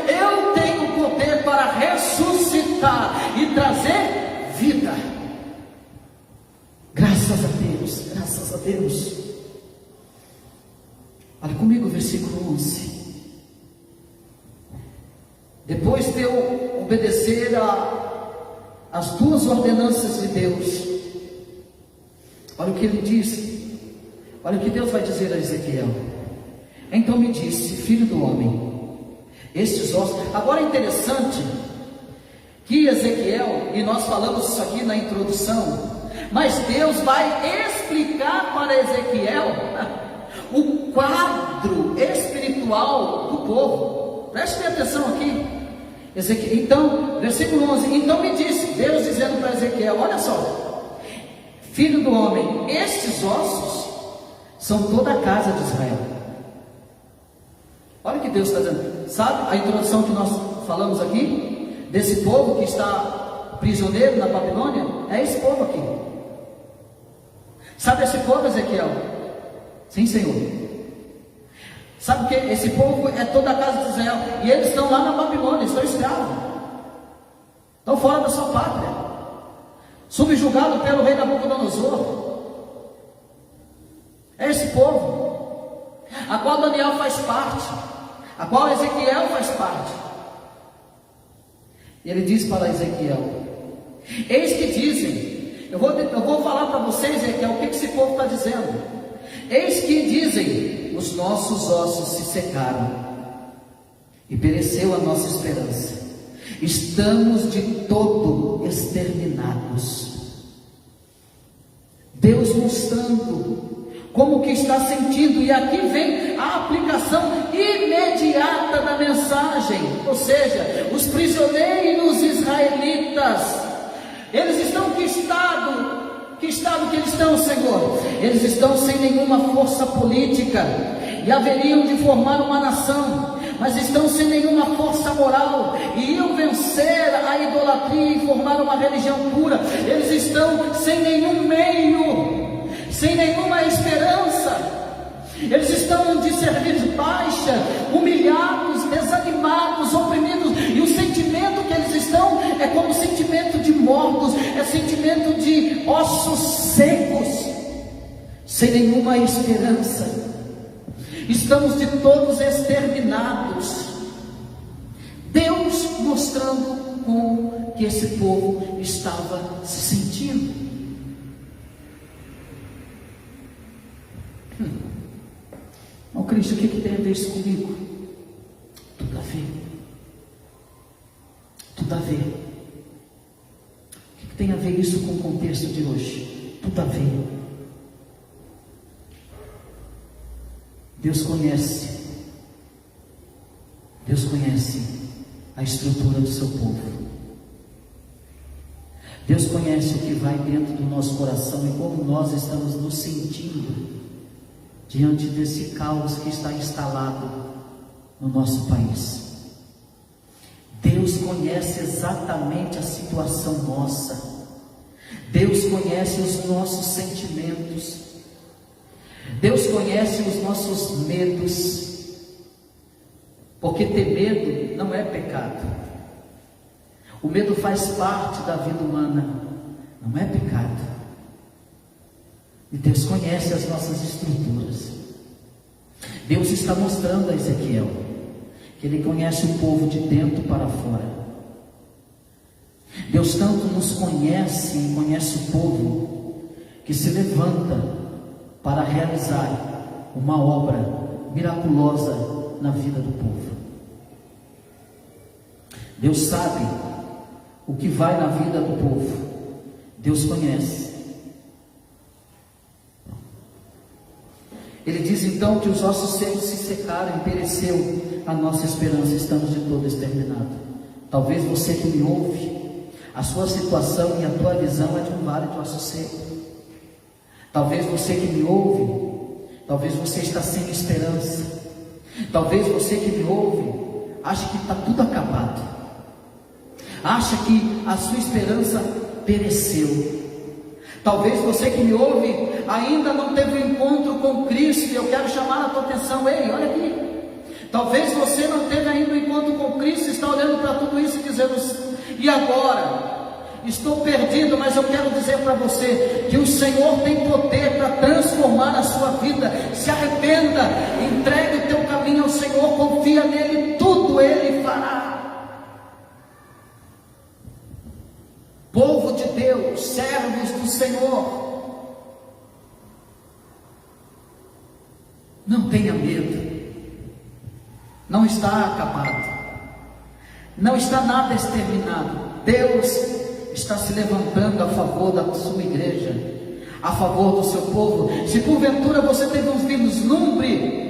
eu tenho poder para ressuscitar e trazer vida. Graças a Deus, graças a Deus. Olha comigo o versículo 11. Depois de eu obedecer as duas ordenanças de Deus, olha o que ele disse. Olha o que Deus vai dizer a Ezequiel. Então me disse: filho do homem, estes ossos. Agora é interessante que Ezequiel, e nós falamos isso aqui na introdução, mas Deus vai explicar para Ezequiel o quadro espiritual do povo. Preste atenção aqui. Então, versículo 11: então me disse, Deus dizendo para Ezequiel: olha só, filho do homem, estes ossos são toda a casa de Israel. Olha o que Deus está dizendo. Sabe a introdução que nós falamos aqui, desse povo que está prisioneiro na Babilônia? É esse povo aqui. Sabe esse povo, Ezequiel? Sim, Senhor. Sabe o que? Esse povo é toda a casa de Israel, e eles estão lá na Babilônia, estão escravos, estão fora da sua pátria, subjugados pelo rei Nabucodonosor. É esse povo, a qual Daniel faz parte, a qual Ezequiel faz parte. E ele diz para Ezequiel: eis que dizem, eu vou falar para vocês, Ezequiel, o que esse povo está dizendo. Eis que dizem: os nossos ossos se secaram e pereceu a nossa esperança, estamos de todo exterminados. Deus mostrando como que está sentindo, e aqui vem a aplicação imediata da mensagem. Ou seja, os prisioneiros israelitas, eles estão que estado que eles estão, Senhor? Eles estão sem nenhuma força política, e haveriam de formar uma nação, mas estão sem nenhuma força moral, e iam vencer a idolatria e formar uma religião pura. Eles estão sem nenhum meio, sem nenhuma esperança. Eles estão de serviço baixa, humilhados, desanimados, oprimidos, e o sentimento que eles estão é como sentimento de mortos, é sentimento de ossos secos, sem nenhuma esperança. Estamos de todos exterminados. Deus mostrando como que esse povo estava se sentindo. Não, Cristo, o que tem a ver isso comigo? Tudo a ver. Tudo a ver. O que tem a ver isso com o contexto de hoje? Tudo a ver. Deus conhece a estrutura do seu povo. Deus conhece o que vai dentro do nosso coração e como nós estamos nos sentindo diante desse caos que está instalado no nosso país. Deus conhece exatamente a situação nossa. Deus conhece os nossos sentimentos. Deus conhece os nossos medos. Porque ter medo não é pecado. O medo faz parte da vida humana, não é pecado. E Deus conhece as nossas estruturas. Deus está mostrando a Ezequiel que Ele conhece o povo de dentro para fora. Deus tanto nos conhece e conhece o povo que se levanta para realizar uma obra miraculosa na vida do povo. Deus sabe o que vai na vida do povo. Deus conhece. Ele diz então que os ossos secos se secaram e pereceu a nossa esperança, estamos de todo exterminado. Talvez você que me ouve, a sua situação e a tua visão é de um vale de ossos secos. Talvez você que me ouve, talvez você está sem esperança. Talvez você que me ouve, acha que está tudo acabado. Acha que a sua esperança pereceu. Talvez você que me ouve ainda não teve um encontro com Cristo, e eu quero chamar a tua atenção. Ei, olha aqui. Talvez você não teve ainda um encontro com Cristo, está olhando para tudo isso e dizendo: e agora? Estou perdido. Mas eu quero dizer para você que o Senhor tem poder para transformar a sua vida. Se arrependa, entregue o teu caminho ao Senhor, confia nele, tudo Ele fará. Povo de Deus, servos do Senhor, não tenha medo. Não está acabado, não está nada exterminado. Deus está se levantando a favor da sua igreja, a favor do seu povo. Se porventura você teve um vislumbre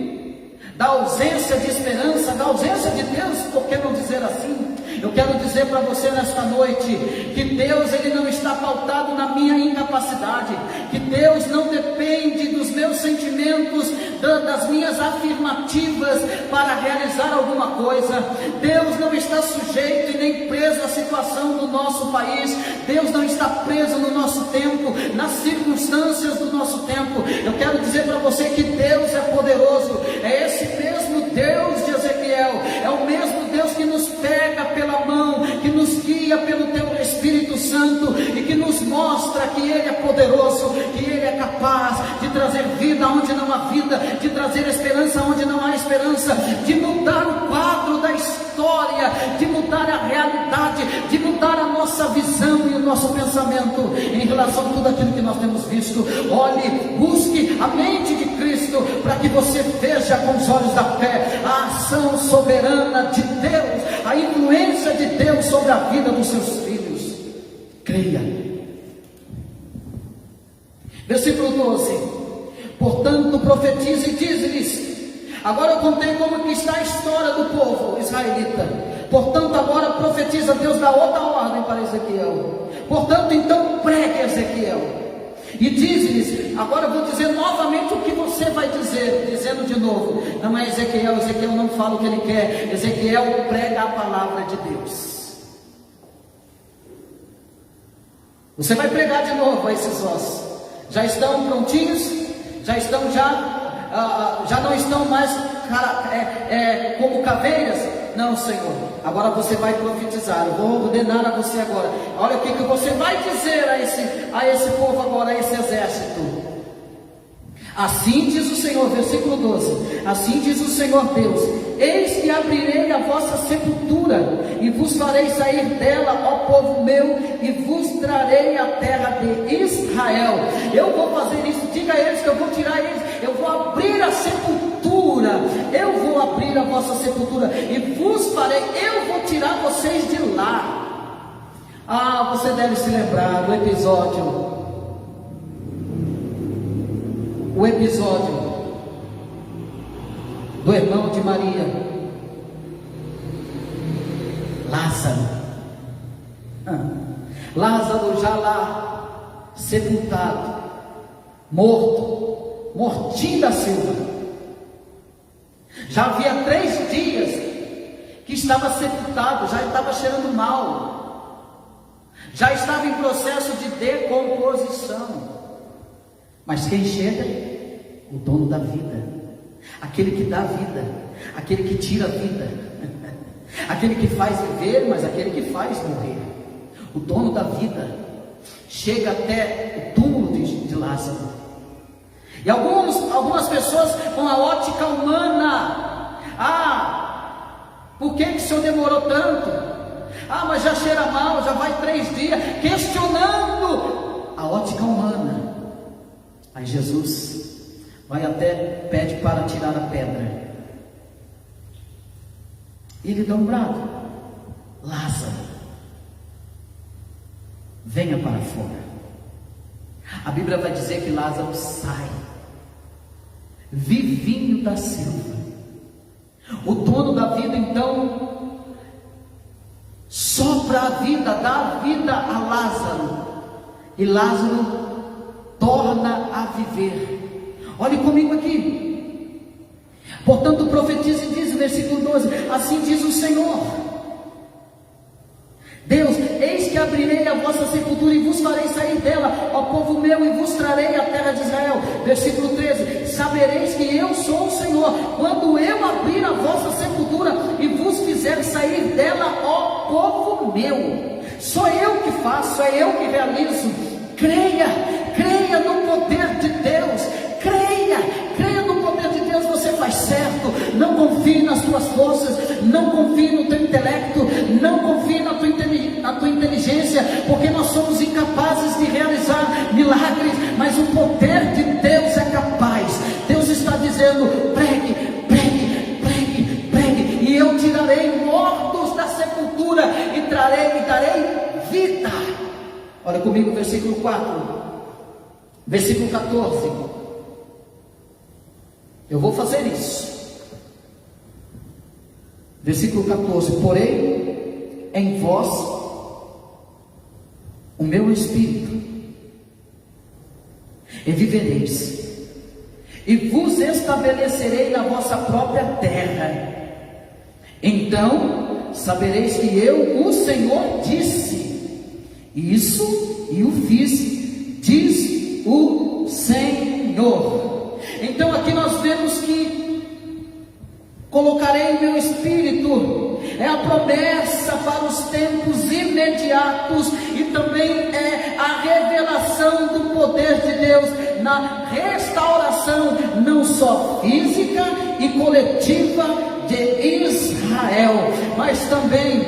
da ausência de esperança, da ausência de Deus, por que não dizer assim? Eu quero dizer para você nesta noite, que Deus, Ele não está pautado na minha incapacidade, que Deus não depende dos meus sentimentos, das minhas afirmativas para realizar alguma coisa. Deus não está sujeito e nem preso à situação do nosso país. Deus não está preso no nosso tempo, nas circunstâncias do nosso tempo. Eu quero dizer para você que Deus é poderoso, é esse mesmo Deus de Ezequiel, é o mesmo Deus que nos pega pela mão, que nos guia pelo teu Espírito Santo e que nos mostra que Ele é poderoso, que Ele é capaz de trazer vida onde não há vida, de trazer esperança onde não há esperança, de mudar o quadro da história, de mudar a realidade, de mudar a nossa visão e o nosso pensamento em relação a tudo aquilo que nós temos visto. Olhe, busque a mente de Cristo, para que você veja com os olhos da fé a ação soberana de Deus, a influência de Deus sobre a vida dos seus filhos. Creia. Versículo 12: portanto profetize e dize-lhes. Agora eu contei como que está a história do povo israelita. Portanto agora profetiza. Deus dá outra ordem para Ezequiel. Portanto então pregue, Ezequiel, e diz-lhes. Agora eu vou dizer novamente o que você vai dizer, dizendo de novo. Não é Ezequiel, Ezequiel não fala o que ele quer, Ezequiel prega a palavra de Deus. Você vai pregar de novo a esses ossos. Já estão prontinhos? Já estão já não estão mais como caveiras? Não, Senhor. Agora você vai profetizar. Eu vou ordenar a você agora. Olha o que você vai dizer a esse povo agora, a esse exército. Assim diz o Senhor, versículo 12: assim diz o Senhor Deus: eis que abrirei a vossa sepultura e vos farei sair dela, ó povo meu, e vos trarei a terra de Israel. Eu vou fazer isso. Diga a eles que eu vou tirar eles. Eu vou abrir a sepultura. Eu vou abrir a vossa sepultura e vos farei. Eu vou tirar vocês de lá. Você deve se lembrar do episódio do irmão de Maria, Lázaro. Lázaro já lá sepultado, mortinho da silva. Já havia 3 dias que estava sepultado, já estava cheirando mal, já estava em processo de decomposição. Mas quem chega? O dono da vida, aquele que dá vida, aquele que tira a vida, aquele que faz viver, mas aquele que faz morrer. O dono da vida chega até o túmulo de Lázaro. E algumas pessoas com a ótica humana: por que o senhor demorou tanto? Mas já cheira mal, já vai 3 dias, questionando a ótica humana. Aí Jesus vai até, pede para tirar a pedra. E ele dá um brado: Lázaro, venha para fora. A Bíblia vai dizer que Lázaro sai, vivinho da silva. O dono da vida então sopra a vida, dá vida a Lázaro, e Lázaro torna a viver. Olhe comigo aqui. Portanto profetiza e diz, versículo 12: assim diz o Senhor Deus: eis que abrirei a vossa sepultura e vos farei sair dela, ó povo meu, e vos trarei a terra de Israel. Versículo 13: sabereis que eu sou o Senhor, quando eu abrir a vossa sepultura e vos fizer sair dela, ó povo meu. Sou eu que faço, é eu que realizo. Creia no poder de Deus, creia no poder de Deus. Você faz certo. Não confie nas tuas forças, não confie no teu intelecto, não confie na tua inteligência, porque nós somos incapazes de realizar milagres, mas o poder de Deus é capaz. Deus está dizendo: pregue, e eu tirarei mortos da sepultura e darei vida. Olha comigo, versículo 4, versículo 14. Eu vou fazer isso. Versículo 14: porém em vós o meu espírito, e vivereis, e vos estabelecerei na vossa própria terra. Então sabereis que eu, o Senhor, disse isso e o fiz, diz o Senhor. Então aqui nós vemos que colocarei meu espírito, é a promessa para os tempos imediatos, e também é a revelação do poder de Deus na restauração, não só física e coletiva de Israel, mas também,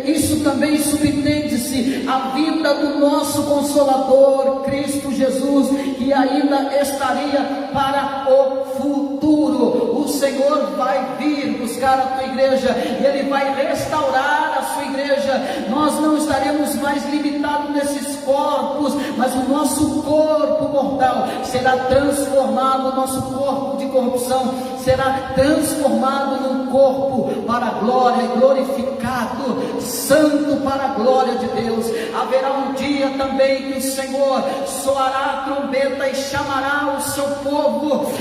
isso também subtende-se a vida do nosso Consolador, Cristo Jesus, que ainda estaria para o futuro. O Senhor vai vir buscar a tua igreja, e Ele vai restaurar a sua igreja. Nós não estaremos mais limitados nesses corpos, mas o nosso corpo mortal será transformado, o nosso corpo de corrupção será transformado num corpo para a glória, glorificado, santo para a glória de Deus. Haverá um dia também que o Senhor soará a trombeta e chamará o seu povo.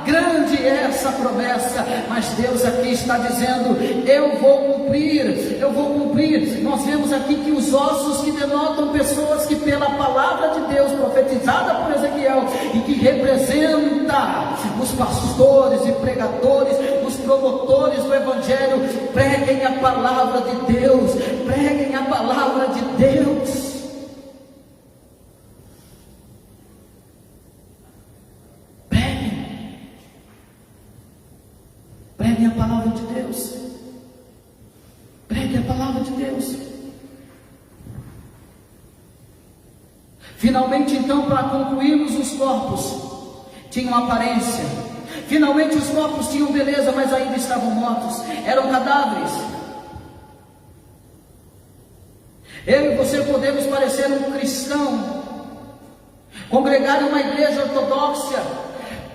Grande é essa promessa, mas Deus aqui está dizendo: eu vou cumprir, eu vou cumprir. Nós vemos aqui que os ossos que denotam pessoas que pela palavra de Deus profetizada por Ezequiel, e que representa os pastores e pregadores, os promotores do Evangelho, preguem a palavra de Deus, preguem a palavra de Deus. Preguem a palavra de Deus, preguem a palavra de Deus. Finalmente, então, para concluirmos, os corpos tinham aparência. Finalmente os corpos tinham beleza, mas ainda estavam mortos, eram cadáveres. Eu e você podemos parecer um cristão, congregar em uma igreja ortodoxa.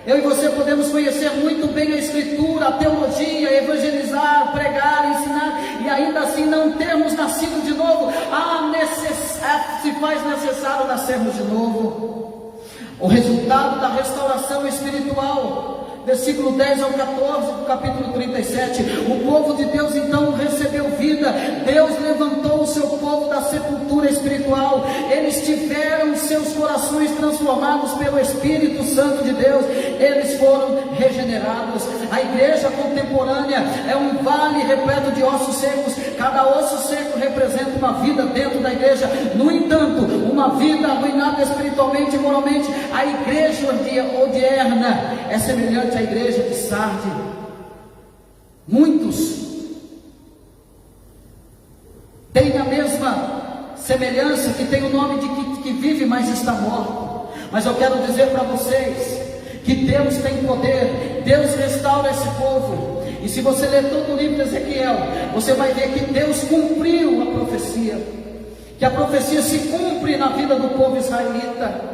Eu e você podemos conhecer muito bem a Escritura, a teologia, evangelizar, pregar, ensinar, e ainda assim não termos nascido de novo. Se faz necessário nascermos de novo. O resultado da restauração espiritual, versículo 10 ao 14 do capítulo 37, o povo de Deus então recebeu vida. Deus levantou o seu povo da sepultura espiritual, eles tiveram seus corações transformados pelo Espírito Santo de Deus, eles foram regenerados. A igreja contemporânea é um vale repleto de ossos secos, cada osso seco representa uma vida dentro da igreja. No entanto, uma vida arruinada espiritualmente e moralmente. A igreja odierna é semelhante à igreja de Sardes. Muitos têm a mesma semelhança, que tem o nome de que vive, mas está morto. Mas eu quero dizer para vocês que Deus tem poder, Deus restaura esse povo. E se você ler todo o livro de Ezequiel, você vai ver que Deus cumpriu a profecia, que a profecia se cumpre na vida do povo israelita.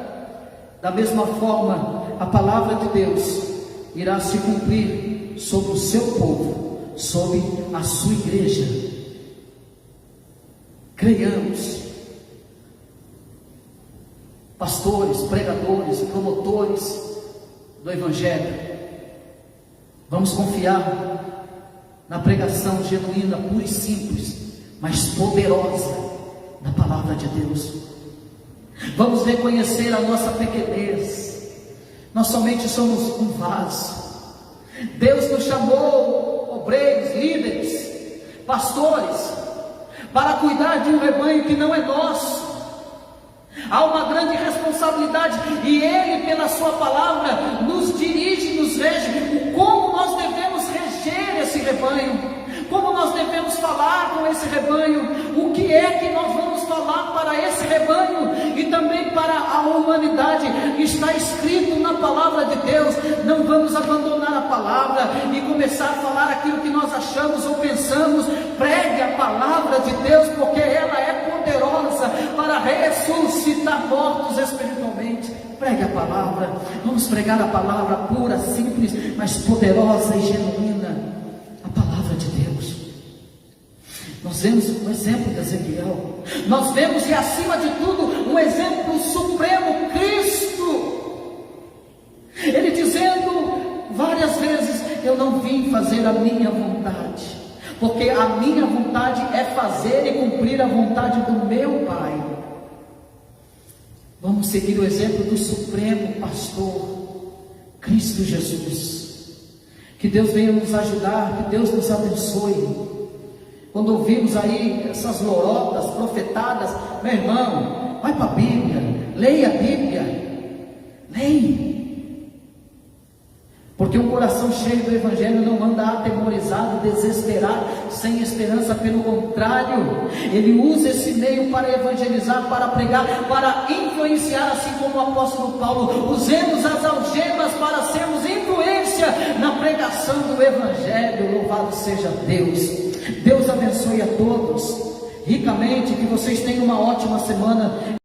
Da mesma forma, a palavra de Deus irá se cumprir sobre o seu povo, sobre a sua igreja. Creiamos. Pastores, pregadores, promotores do Evangelho, vamos confiar na pregação genuína, pura e simples, mas poderosa da palavra de Deus. Vamos reconhecer a nossa pequenez. Nós somente somos um vaso. Deus nos chamou, obreiros, líderes, pastores, para cuidar de um rebanho que não é nosso. Há uma grande responsabilidade, e Ele, pela sua palavra, nos dirige, nos rege, como nós devemos reger esse rebanho, como nós devemos falar com esse rebanho, o que é que nós vamos falar para esse rebanho e também para a humanidade. Está escrito na palavra de Deus. Não vamos abandonar a palavra e começar a falar aquilo que nós achamos ou pensamos. Pregue a palavra de Deus, porque ela é poderosa para ressuscitar mortos espiritualmente. Pregue a palavra, vamos pregar a palavra pura, simples, mas poderosa e genuína, a palavra de Deus. Nós vemos o exemplo de Ezequiel, nós vemos, e acima de tudo, um exemplo supremo, Cristo, ele dizendo várias vezes: eu não vim fazer a minha vontade, porque a minha vontade é fazer e cumprir a vontade do meu Pai. Vamos seguir o exemplo do supremo pastor, Cristo Jesus. Que Deus venha nos ajudar, que Deus nos abençoe. Quando ouvimos aí essas lorotas profetadas, meu irmão, vai para a Bíblia, leia a Bíblia, leia. Porque um coração cheio do Evangelho não anda atemorizado, desesperado, sem esperança. Pelo contrário, ele usa esse meio para evangelizar, para pregar, para influenciar, assim como o apóstolo Paulo. Usemos as algemas para sermos influência na pregação do Evangelho. Louvado seja Deus. Deus abençoe a todos ricamente, que vocês tenham uma ótima semana,